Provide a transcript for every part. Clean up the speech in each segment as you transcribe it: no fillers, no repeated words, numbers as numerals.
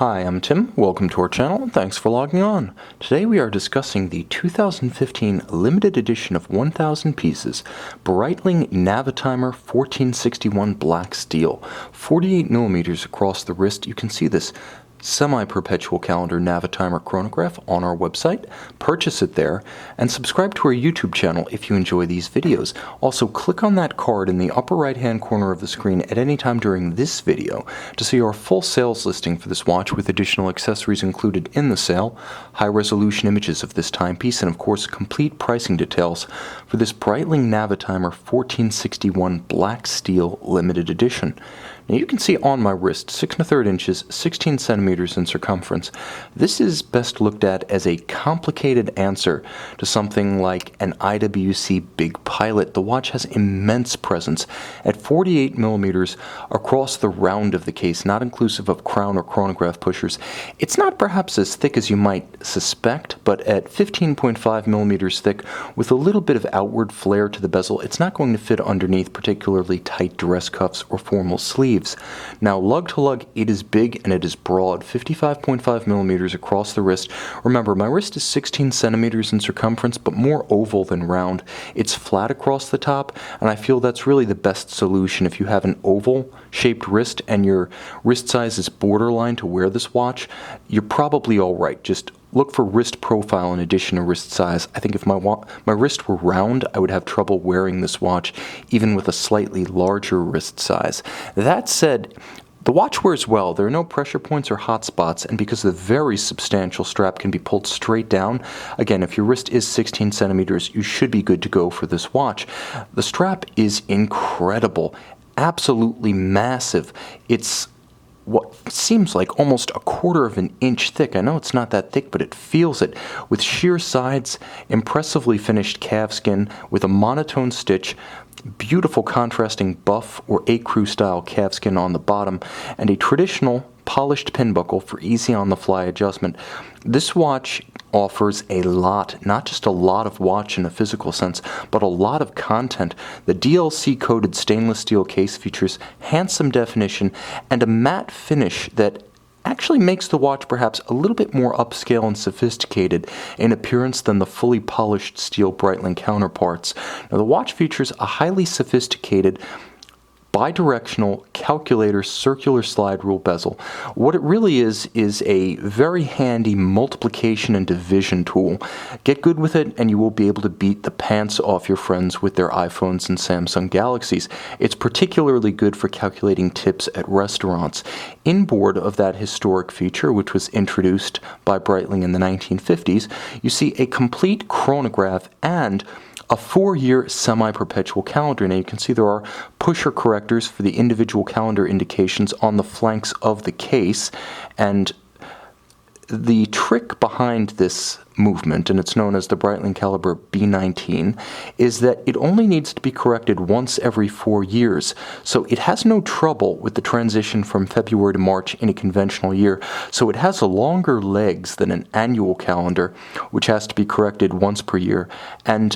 Hi, I'm Tim. Welcome to our channel and thanks for logging on. Today we are discussing the 2015 limited edition of 1,000 pieces Breitling Navitimer 1461 Blacksteel, 48 millimeters across the wrist. You can see this semi-perpetual calendar Navitimer chronograph on our website. Purchase it there and subscribe to our YouTube channel if you enjoy these videos. Also, click on that card in the upper right hand corner of the screen at any time during this video to see our full sales listing for this watch with additional accessories included in the sale, high resolution images of this timepiece, and of course complete pricing details for this Breitling Navitimer 1461 Blacksteel limited edition. Now you can see on my wrist 6 1/3 inches, 16 centimeters in circumference. This is best looked at as a complicated answer to something like an IWC Big Pilot. The watch has immense presence at 48 millimeters across the round of the case, not inclusive of crown or chronograph pushers. It's not perhaps as thick as you might suspect, but at 15.5 millimeters thick with a little bit of outward flare to the bezel, it's not going to fit underneath particularly tight dress cuffs or formal sleeves. Now, lug to lug, it is big and it is broad, 55.5 millimeters across the wrist. Remember, my wrist is 16 centimeters in circumference, but more oval than round. It's flat across the top, and I feel that's really the best solution. If you have an oval-shaped wrist and your wrist size is borderline to wear this watch, you're probably all right. Just look for wrist profile in addition to wrist size. I think if my wrist were round, I would have trouble wearing this watch, even with a slightly larger wrist size. That said, the watch wears well. There are no pressure points or hot spots, and because the very substantial strap can be pulled straight down, again, if your wrist is 16 centimeters, you should be good to go for this watch. The strap is incredible, absolutely massive. It's what seems like almost 1/4 of an inch thick. I know it's not that thick, but it feels it, with sheer sides, impressively finished calfskin with a monotone stitch, beautiful contrasting buff or ecru style calfskin on the bottom, and a traditional polished pin buckle for easy on-the-fly adjustment. This watch offers a lot, not just a lot of watch in a physical sense, but a lot of content. The DLC-coated stainless steel case features handsome definition and a matte finish that actually makes the watch perhaps a little bit more upscale and sophisticated in appearance than the fully polished steel Breitling counterparts. Now, the watch features a highly sophisticated bidirectional calculator circular slide rule bezel. What it really is a very handy multiplication and division tool. Get good with it and you will be able to beat the pants off your friends with their iPhones and Samsung Galaxies. It's particularly good for calculating tips at restaurants. Inboard of that historic feature, which was introduced by Breitling in the 1950s, you see a complete chronograph and a 4-year semi-perpetual calendar. Now you can see there are pusher correctors for the individual calendar indications on the flanks of the case, and the trick behind this movement, and it's known as the Breitling caliber B19, is that it only needs to be corrected once every 4 years. So it has no trouble with the transition from February to March in a conventional year. So it has longer legs than an annual calendar, which has to be corrected once per year, and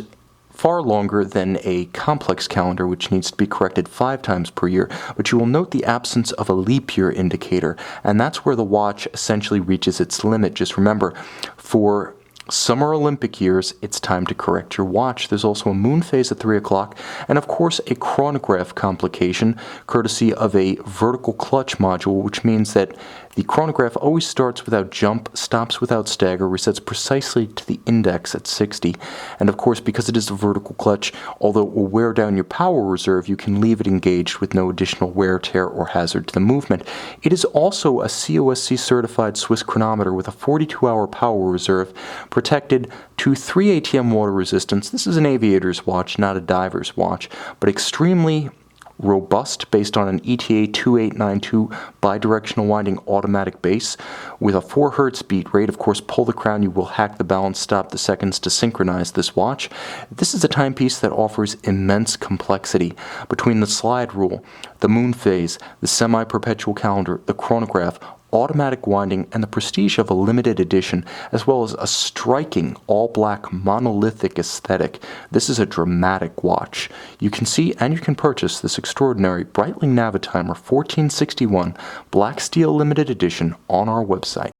far longer than a complex calendar, which needs to be corrected 5 times per year. But you will note the absence of a leap year indicator, and that's where the watch essentially reaches its limit. Just remember, for Summer Olympic years, it's time to correct your watch. There's also a moonphase at 3 o'clock, and of course a chronograph complication, courtesy of a vertical clutch module, which means that the chronograph always starts without jump, stops without stagger, resets precisely to the index at 60. And of course, because it is a vertical clutch, although it will wear down your power reserve, you can leave it engaged with no additional wear, tear, or hazard to the movement. It is also a COSC certified Swiss chronometer with a 42-hour power reserve, protected to 3 ATM water resistance. This is an aviator's watch, not a diver's watch, but extremely robust based on an ETA 2892 bidirectional winding automatic base with a 4 Hz beat rate. Of course, pull the crown, you will hack the balance, stop the seconds to synchronize this watch. This is a timepiece that offers immense complexity between the slide rule, the moonphase, the semi-perpetual calendar, the chronograph. automatic winding, and the prestige of a limited edition, as well as a striking all-black monolithic aesthetic. This is a dramatic watch. You can see and you can purchase this extraordinary Breitling Navitimer 1461 Blacksteel limited edition on our website.